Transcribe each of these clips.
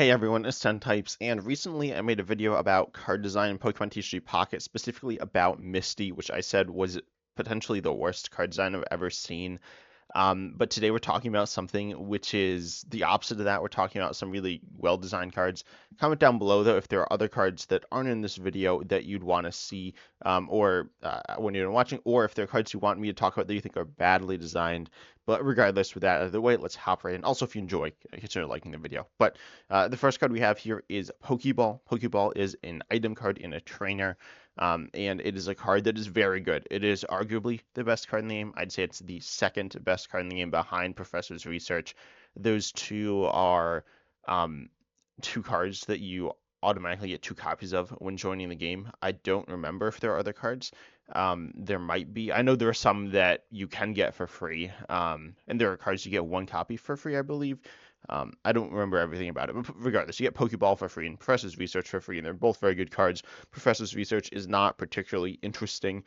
Hey everyone, it's 10 Types, and recently I made a video about card design in Pokemon TCG Pocket, specifically about Misty, which I said was potentially the worst card design I've ever seen. But today we're talking about something which is the opposite of that. We're talking about some really well-designed cards. Comment down below, though, if there are other cards that aren't in this video that you'd want to see, or when you're watching, or if there are cards you want me to talk about that you think are badly designed. But regardless, with that out of the way, let's hop right in. Also, if you enjoy, consider liking the video. But the first card we have here is Pokeball. Pokeball is an item card in a trainer. And it is a card that is very good. It is arguably the best card in the game. I'd say it's the second best card in the game behind Professor's Research. Those two are um, two cards that you automatically get two copies of when joining the game. I don't remember if there are other cards. There might be. I know there are some that you can get for free, and there are cards you get one copy for free, I believe. I don't remember everything about it, but regardless, you get Pokeball for free and Professor's Research for free, and they're both very good cards. Professor's Research is not particularly interesting.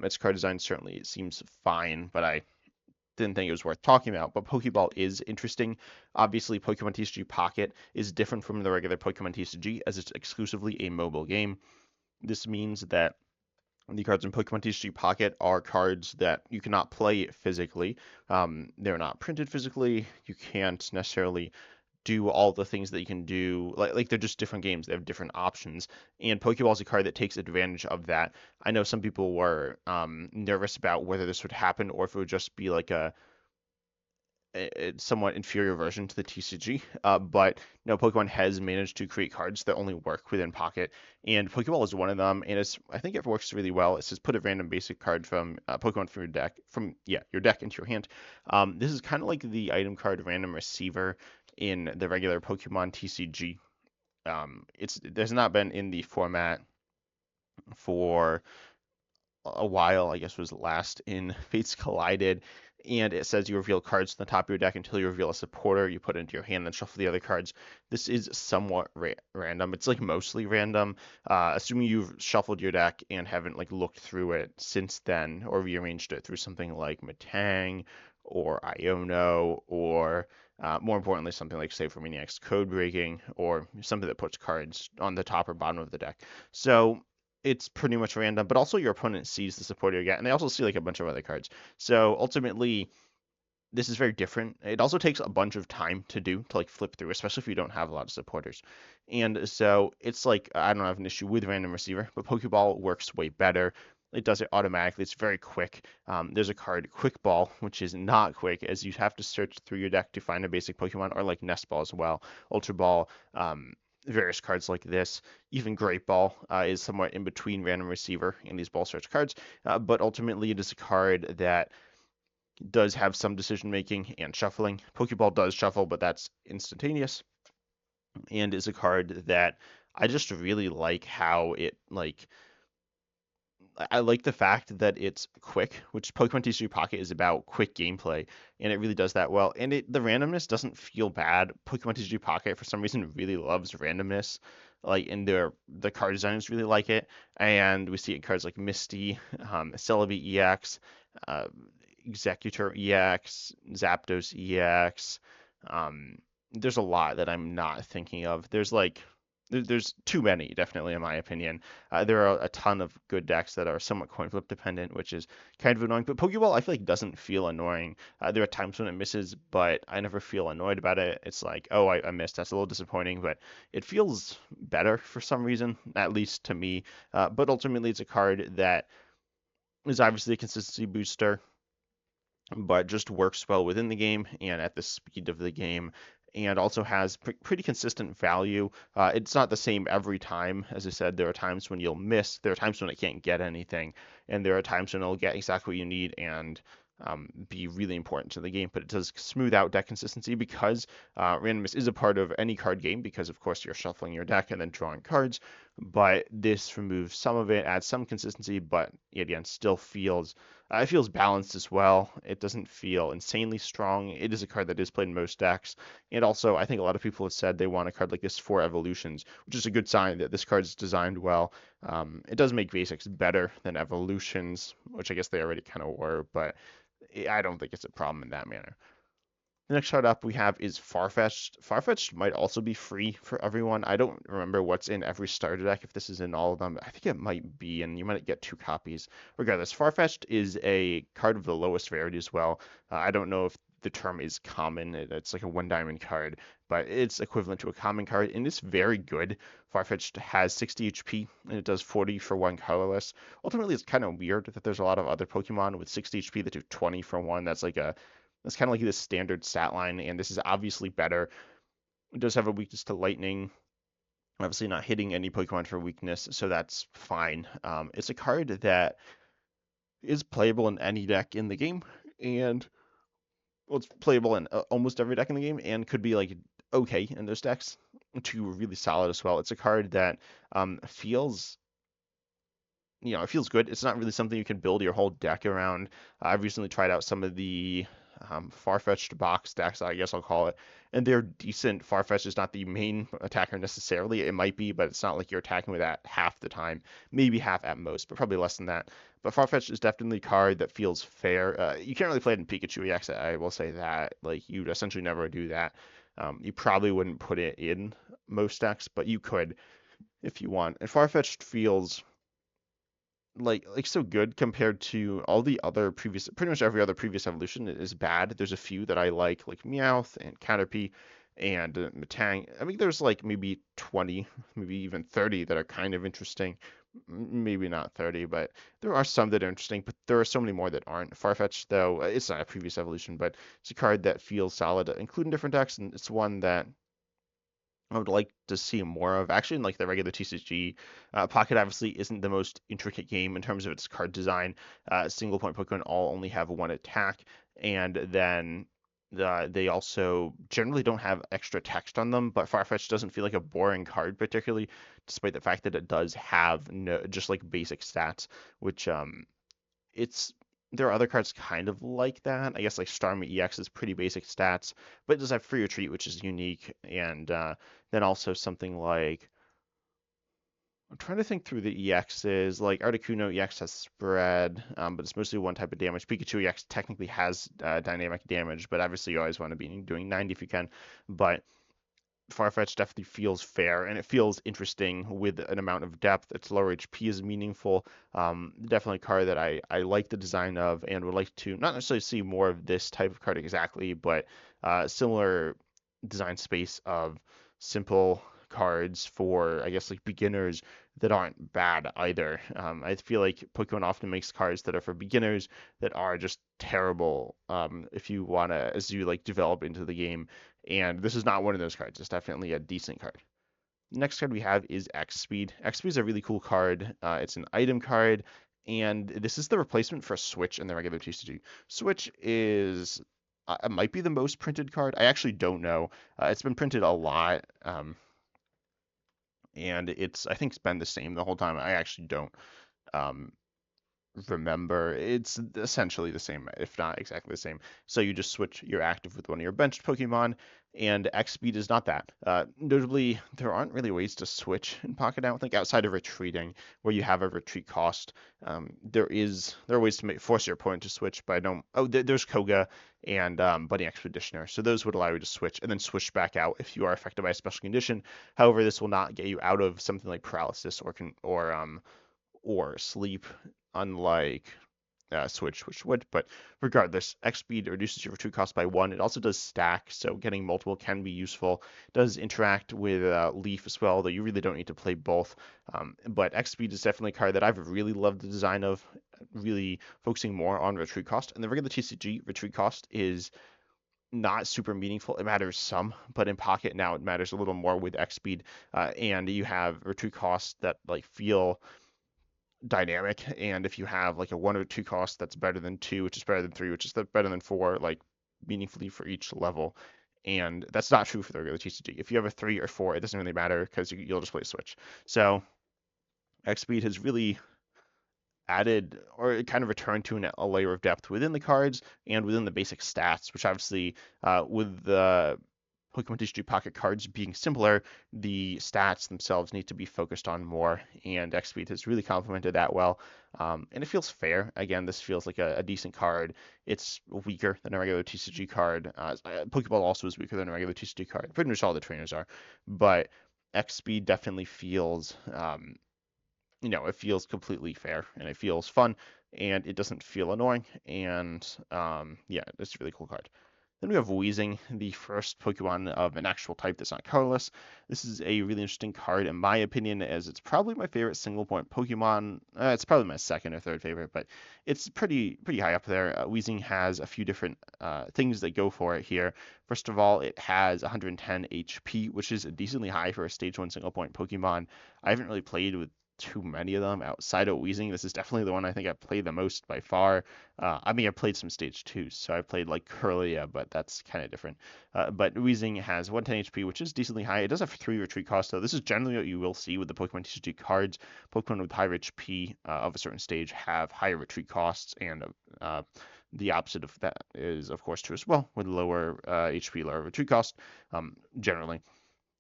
Its card design certainly seems fine, but I didn't think it was worth talking about. But Pokeball is interesting. Obviously, Pokemon TCG Pocket is different from the regular Pokemon TCG as it's exclusively a mobile game. This means that the cards in Pokemon TCG Pocket are cards that you cannot play physically. They're not printed physically. You can't necessarily do all the things that you can do. Like they're just different games. They have different options. And Pokeball is a card that takes advantage of that. I know some people were nervous about whether this would happen or if it would just be like a somewhat inferior version to the TCG. But no, Pokemon has managed to create cards that only work within Pocket, and Pokeball is one of them. And I think it works really well. It says put a random basic card from Pokemon from your deck, your deck into your hand. This is kind of like the item card Random Receiver in the regular Pokemon TCG. It's there's not been in the format for a while. I guess was last in Fates Collided, and it says you reveal cards from the top of your deck until you reveal a supporter. You put it into your hand, then shuffle the other cards. This is somewhat random. It's like mostly random, assuming you've shuffled your deck and haven't like looked through it since then, or rearranged it through something like Matang or Iono, or more importantly, something like Save for Maniac's Code Breaking, or something that puts cards on the top or bottom of the deck. So it's pretty much random, but also your opponent sees the supporter you get, and they also see like a bunch of other cards. So ultimately, this is very different. It also takes a bunch of time to do to like flip through, especially if you don't have a lot of supporters. And so it's like I don't have an issue with random receiver, but Pokeball works way better. It does it automatically. It's very quick. There's a card, Quick Ball, which is not quick, as you have to search through your deck to find a basic Pokemon, or like Nest Ball as well, Ultra Ball, various cards like this. Even Great Ball is somewhat in between Random Receiver and these Ball Search cards, but ultimately it is a card that does have some decision making and shuffling. Pokeball does shuffle, but that's instantaneous, and is a card that I just really like how it like I like the fact that it's quick, which Pokemon TCG Pocket is about quick gameplay, and it really does that well. And the randomness doesn't feel bad. Pokemon TCG Pocket for some reason really loves randomness, and the card designers really like it. And we see it in cards like Misty, Celebi EX, uh, Executor EX, Zapdos EX. Um, there's a lot that I'm not thinking of. There's too many, definitely, in my opinion. There are a ton of good decks that are somewhat coin flip dependent, which is kind of annoying. But Pokeball, I feel like doesn't feel annoying. There are times when it misses, but I never feel annoyed about it. It's like, oh, I missed. That's a little disappointing, but it feels better for some reason, at least to me. But ultimately, it's a card that is obviously a consistency booster, but just works well within the game and at the speed of the game, and also has pretty consistent value. It's not the same every time. As I said, there are times when you'll miss, there are times when it can't get anything, and there are times when it'll get exactly what you need and be really important to the game. But it does smooth out deck consistency because randomness is a part of any card game because, of course, you're shuffling your deck and then drawing cards. But this removes some of it, adds some consistency, but again, still feels it feels balanced as well. It doesn't feel insanely strong. It is a card that is played in most decks. And also, I think a lot of people have said they want a card like this for evolutions, which is a good sign that this card is designed well. It does make basics better than evolutions, which I guess they already kind of were, but I don't think it's a problem in that manner. The next card up we have is Farfetch'd. Farfetch'd might also be free for everyone. I don't remember what's in every starter deck, if this is in all of them. I think it might be, and you might get 2 copies. Regardless, Farfetch'd is a card of the lowest rarity as well. I don't know if the term is common. It's like a 1 diamond card, but it's equivalent to a common card, and it's very good. Farfetch'd has 60 HP, and it does 40 for 1 colorless. Ultimately, it's kind of weird that there's a lot of other Pokemon with 60 HP that do 20 for 1. That's kind of like the standard stat line, and this is obviously better. It does have a weakness to lightning. Obviously, not hitting any Pokemon for weakness, so that's fine. It's a card that is playable in any deck in the game, and well, it's playable in almost every deck in the game, and could be like okay in those decks to really solid as well. It's a card that feels it feels good. It's not really something you can build your whole deck around. I've recently tried out some of the far-fetched box decks, I guess I'll call it, and they're decent. Farfetch'd is not the main attacker necessarily. It might be, but it's not like you're attacking with that half the time, maybe half at most, but probably less than that. But Farfetch'd is definitely a card that feels fair. You can't really play it in Pikachu EX, I will say that. Like, you'd essentially never do that. You probably wouldn't put it in most decks, but you could if you want. And Farfetch'd feels like so good compared to all the other previous pretty much every other previous evolution is bad. There's a few that I like Meowth and Caterpie and Metang. I mean there's like maybe 20, maybe even 30 that are kind of interesting. Maybe not 30, but there are some that are interesting, but there are so many more that aren't. Farfetch though, it's not a previous evolution, but it's a card that feels solid, including different decks, and it's one that I would like to see more of. Actually, in like the regular TCG, Pocket obviously isn't the most intricate game in terms of its card design. Single point Pokemon all only have 1 attack, and then they also generally don't have extra text on them. But Farfetch doesn't feel like a boring card particularly, despite the fact that it does have no, just like basic stats, which it's there are other cards kind of like that. I guess like Starmie EX is pretty basic stats, but it does have Free Retreat, which is unique, and then also something like I'm trying to think through the EXs. Like Articuno EX has spread, but it's mostly one type of damage. Pikachu EX technically has dynamic damage, but obviously you always want to be doing 90 if you can. But Farfetch definitely feels fair and it feels interesting with an amount of depth. Its lower HP is meaningful. Definitely a card that I like the design of and would like to not necessarily see more of this type of card exactly, but similar design space of simple cards for I guess like beginners that aren't bad either. I feel like Pokemon often makes cards that are for beginners that are just terrible if you want to as you like develop into the game, and this is not one of those cards. It's definitely a decent card. Next card we have is X Speed. X Speed is a really cool card. It's an item card, and this is the replacement for Switch in the regular TCG. Switch is it might be the most printed card. I actually don't know. It's been printed a lot, and I think it's been the same the whole time. I actually don't um, remember. It's essentially the same, if not exactly the same. So you just switch your active with one of your benched Pokemon, and X speed is not that. Notably, there aren't really ways to switch in Pocket. I don't think outside of retreating, where you have a retreat cost. There are ways to force your opponent to switch, but I don't. Oh, there's Koga and Bunny Expeditioner, so those would allow you to switch and then switch back out if you are affected by a special condition. However, this will not get you out of something like paralysis or sleep, unlike Switch, which would. But regardless, X speed reduces your retreat cost by 1. It also does stack, so getting multiple can be useful. It does interact with Leaf as well, though you really don't need to play both. But X speed is definitely a card that I've really loved the design of, really focusing more on retreat cost. And the regular TCG retreat cost is not super meaningful. It matters some, but in Pocket now it matters a little more with X speed, and you have retreat costs that like feel dynamic. And if you have like a 1 or 2 cost that's better than 2, which is better than 3, which is better than 4, like meaningfully for each level. And that's not true for the regular TCG. If you have a 3 or 4, it doesn't really matter because you'll just play Switch. So X Speed has really added or kind of returned to a layer of depth within the cards and within the basic stats, which obviously with the Pokemon TCG Pocket cards being simpler, the stats themselves need to be focused on more, and XSpeed has really complemented that well. And it feels fair. Again, this feels like a decent card. It's weaker than a regular TCG card. Pokeball also is weaker than a regular TCG card. Pretty much all the trainers are, but XSpeed definitely feels, it feels completely fair and it feels fun and it doesn't feel annoying. And yeah, it's a really cool card. Then we have Weezing, the first Pokemon of an actual type that's not colorless. This is a really interesting card in my opinion, as it's probably my favorite single point Pokemon. It's probably my second or third favorite, but it's pretty high up there. Weezing has a few different things that go for it here. First of all, it has 110 HP, which is decently high for a Stage 1 single point Pokemon. I haven't really played with too many of them outside of Weezing. This is definitely the one I think I've played the most by far. I mean, I've played some stage 2s, so I played like Curlia, but that's kind of different. But Weezing has 110 HP, which is decently high. It does have 3 retreat cost, though. This is generally what you will see with the Pokemon TCG cards. Pokemon with higher HP of a certain stage have higher retreat costs, and the opposite of that is, of course, true as well, with lower HP, lower retreat cost, generally.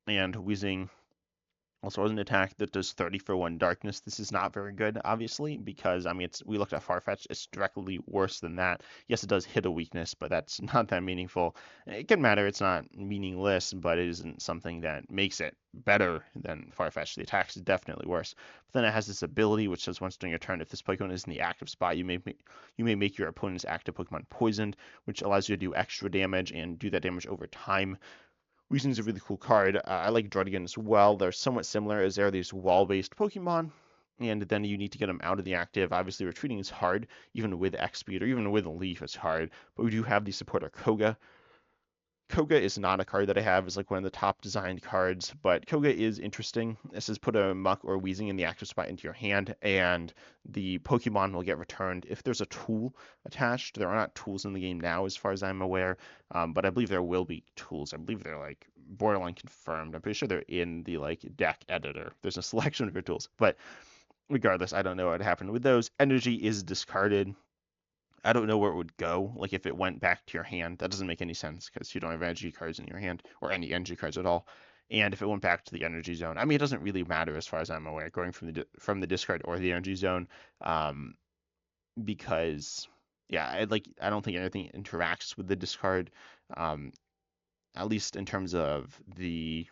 And Weezing also has an attack that does 30 for 1 darkness. This is not very good, obviously, because, I mean, we looked at Farfetch. It's directly worse than that. Yes, it does hit a weakness, but that's not that meaningful. It can matter. It's not meaningless, but it isn't something that makes it better than Farfetch. The attack is definitely worse. But then it has this ability, which says once during your turn, if this Pokemon is in the active spot, you may make your opponent's active Pokemon poisoned, which allows you to do extra damage and do that damage over time. Weezing's a really cool card. I like Druddigon as well. They're somewhat similar as they're these wall-based Pokemon, and then you need to get them out of the active. Obviously, retreating is hard, even with X-Speed or even with a Leaf it's hard, but we do have the supporter Koga. Koga is not a card that I have. It's like one of the top designed cards, but Koga is interesting. This says put a Muck or Weezing in the active spot into your hand, and the Pokemon will get returned if there's a tool attached. There are not tools in the game now, as far as I'm aware, but I believe there will be tools. I believe they're like borderline confirmed. I'm pretty sure they're in the like deck editor. There's a selection of your tools, but regardless, I don't know what happened with those. Energy is discarded. I don't know where it would go. Like if it went back to your hand, that doesn't make any sense because you don't have energy cards in your hand or any energy cards at all. And if it went back to the energy zone, I mean, it doesn't really matter as far as I'm aware, going from the discard or the energy zone, um, because yeah, I don't think anything interacts with the discard, um, at least in terms of the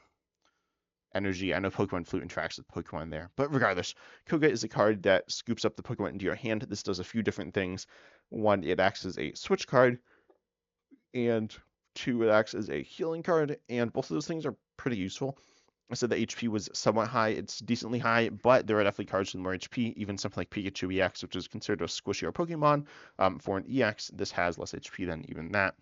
energy. I know Pokemon Flute interacts with Pokemon there, but regardless, Koga is a card that scoops up the Pokemon into your hand. This does a few different things. One, it acts as a switch card, and two, it acts as a healing card, and both of those things are pretty useful. I said the HP was somewhat high. It's decently high, but there are definitely cards with more HP. Even something like Pikachu EX, which is considered a squishier Pokemon, for an EX, this has less HP than even that.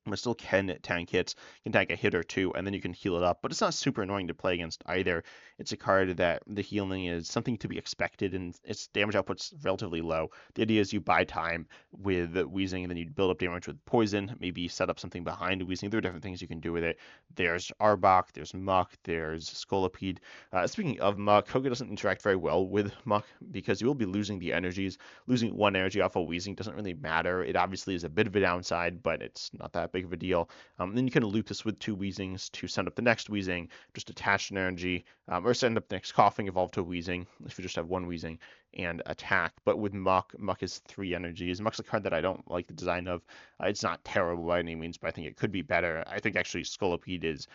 But still can tank hits, can tank a hit or two, and then you can heal it up. But it's not super annoying to play against either. It's a card that the healing is something to be expected, and its damage output's relatively low. The idea is you buy time with Weezing, and then you build up damage with Poison, maybe set up something behind Weezing. There are different things you can do with it. There's Arbok, there's Muck, there's Scolipede. Speaking of Muck, Koga doesn't interact very well with Muck because you will be losing the energies. Losing one energy off of Weezing doesn't really matter. It obviously is a bit of a downside, but it's not that big of a deal. Then you can loop this with 2 Weezings to send up the next Weezing, just attach an energy, or send up the next Coughing, evolve to a Weezing, if you just have one Weezing, and attack. But with Muck, Muck is 3 energies. Muck's a card that I don't like the design of. It's not terrible by any means, but I think it could be better. I think actually Scolipede is,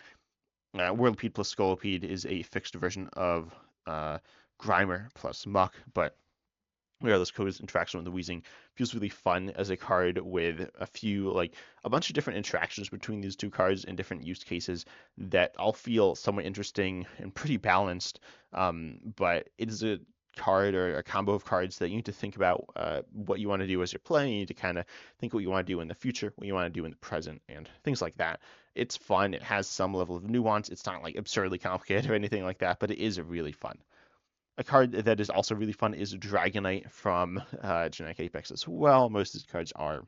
Whirlipede plus Scolipede is a fixed version of Grimer plus Muck, but regardless, Koga's interaction with the Weezing feels really fun as a card with a bunch of different interactions between these two cards in different use cases that all feel somewhat interesting and pretty balanced. But it is a card or a combo of cards that you need to think about what you want to do as you're playing. You need to kind of think what you want to do in the future, what you want to do in the present, and things like that. It's fun. It has some level of nuance. It's not like absurdly complicated or anything like that, but it is really fun. A card that is also really fun is Dragonite from Genetic Apex as well. Most of these cards are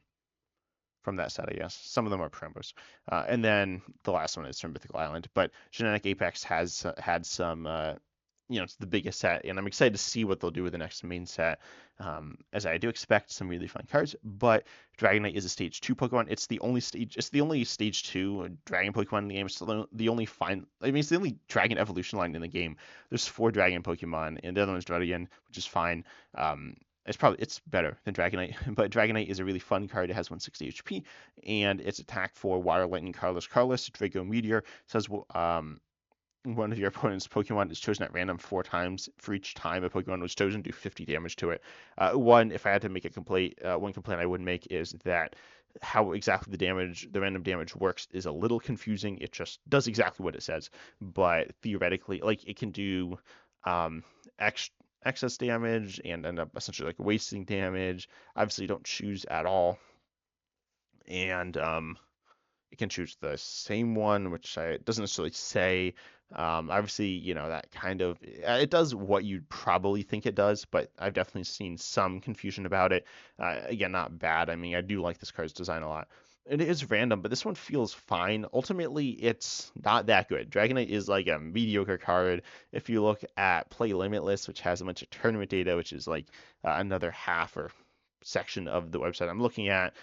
from that set, I guess. Some of them are promos. And then the last one is from Mythical Island. But Genetic Apex has had some it's the biggest set, and I'm excited to see what they'll do with the next main set. As I do expect some really fun cards, but Dragonite is a stage 2 Pokemon. It's the only stage 2 Dragon Pokemon in the game. It's the only it's the only Dragon evolution line in the game. There's 4 Dragon Pokemon, and the other one's Druddigon, which is fine. It's better than Dragonite, but Dragonite is a really fun card. It has 160 HP, and its attack for Water, Lightning, Carlos, Draco Meteor says one of your opponent's Pokemon is chosen at random 4 times. For each time a Pokemon was chosen, do 50 damage to it. If I had to make a complaint, one complaint I would make is that how exactly the random damage works is a little confusing. It just does exactly what it says, but theoretically, like it can do um, ex excess damage and end up essentially like wasting damage. Obviously, you don't choose at all, and you can choose the same one, which it doesn't necessarily say. Obviously, that kind of it does what you'd probably think it does, but I've definitely seen some confusion about it. Again, not bad. I mean, I do like this card's design a lot. It is random, but this one feels fine. Ultimately, it's not that good. Dragonite is like a mediocre card. If you look at Play Limitless, which has a bunch of tournament data, which is like another half or section of the website I'm looking at,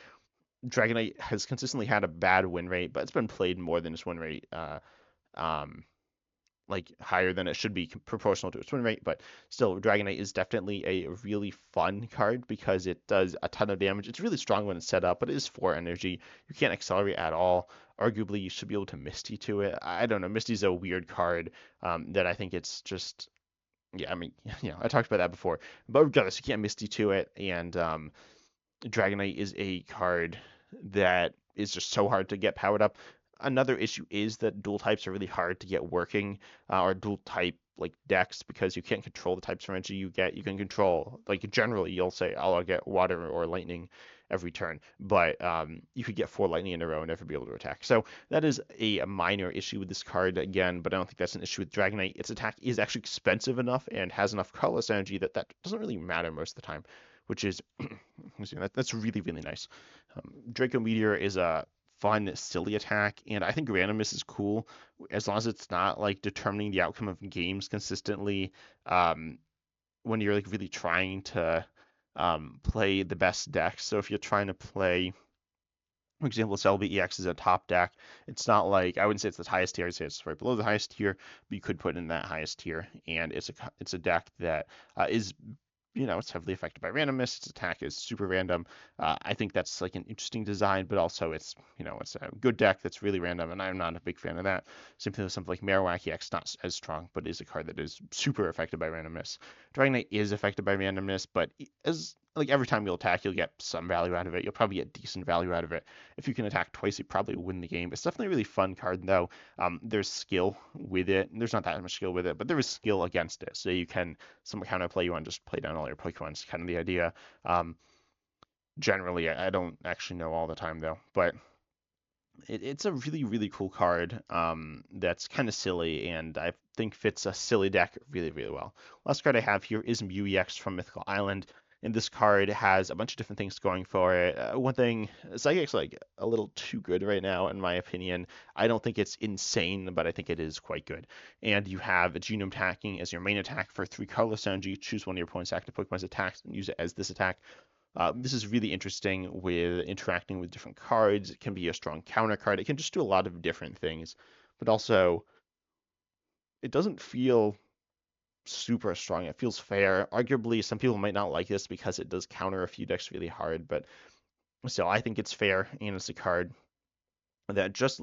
Dragonite has consistently had a bad win rate, but it's been played more than its win rate, um, like higher than it should be proportional to its win rate. But still, Dragonite is definitely a really fun card because it does a ton of damage. It's really strong when it's set up, but it is 4 energy. You can't accelerate at all. Arguably, you should be able to Misty to it. I don't know. Misty's a weird card that I think it's just. Yeah, I mean, I talked about that before. But regardless, you can't Misty to it, and Dragonite is a card that is just so hard to get powered up. Another issue is that dual types are really hard to get working, or dual type like decks, because you can't control the types of energy you get. You can control, like generally you'll say, "Oh, I'll get water or lightning every turn," but you could get 4 lightning in a row and never be able to attack. So that is a minor issue with this card again, but I don't think that's an issue with Dragonite. Its attack is actually expensive enough and has enough colorless energy that doesn't really matter most of the time, which is that's really, really nice. Draco Meteor is a fun, silly attack, and I think randomness is cool as long as it's not like determining the outcome of games consistently. Um, when you're like really trying to play the best deck. So if you're trying to play, for example, LBEX is a top deck. It's not like I wouldn't say it's the highest tier. I'd say it's right below the highest tier, but you could put in that highest tier, and it's a deck that is it's heavily affected by randomness. Its attack is super random. I think that's like an interesting design, but also it's a good deck that's really random, and I'm not a big fan of that. Same thing with something like Marowak EX, not as strong, but is a card that is super affected by randomness. Dragonite is affected by randomness, but as like every time you'll attack, you'll get some value out of it. You'll probably get decent value out of it. If you can attack twice, you probably win the game. It's definitely a really fun card, though. There's skill with it. There's not that much skill with it, but there is skill against it. So you can some counterplay. You want to just play down all your Pokemon. It's kind of the idea. Um, Generally, I don't actually know all the time though, but it's a really, really cool card that's kind of silly and I think fits a silly deck really, really well. Last card I have here is Mew EX from Mythical Island. And this card has a bunch of different things going for it. One thing, Psychic's like a little too good right now, in my opinion. I don't think it's insane, but I think it is quite good. And you have a Genome Attacking as your main attack for 3 colorless energy. Choose one of your opponent's active Pokemon's attacks and use it as this attack. This is really interesting with interacting with different cards. It can be a strong counter card. It can just do a lot of different things, but also it doesn't feel super strong. It feels fair. Arguably, some people might not like this because it does counter a few decks really hard, but still, I think it's fair, and it's a card that just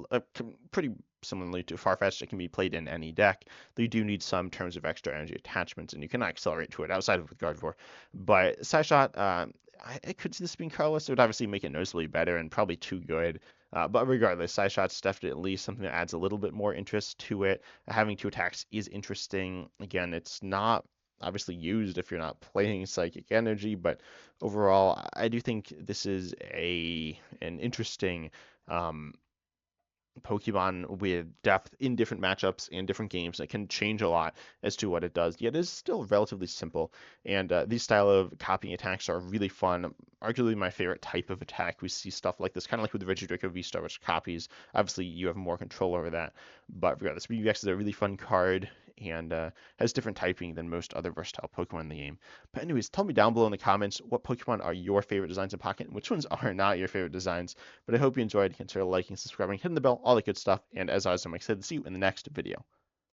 pretty similarly to Farfetch'd, it can be played in any deck. Though you do need some terms of extra energy attachments, and you cannot accelerate to it outside of with Gardevoir. But Sideshot, I could see this being colorless. It would obviously make it noticeably better and probably too good. But regardless, Sideshot's definitely something that adds a little bit more interest to it. Having 2 attacks is interesting. Again, it's not obviously used if you're not playing Psychic Energy, but overall, I do think this is an interesting Pokemon with depth in different matchups and different games that can change a lot as to what it does, yet is still relatively simple. And these style of copying attacks are really fun. Arguably my favorite type of attack. We see stuff like this, kind of like with the Regidraco V-Star, which copies. Obviously, you have more control over that. But regardless, UX is a really fun card, and has different typing than most other versatile Pokemon in the game. But anyways, tell me down below in the comments what Pokemon are your favorite designs in Pocket and which ones are not your favorite designs. But I hope you enjoyed. Consider liking, subscribing, hitting the bell, all that good stuff. And as always, I'm excited to see you in the next video.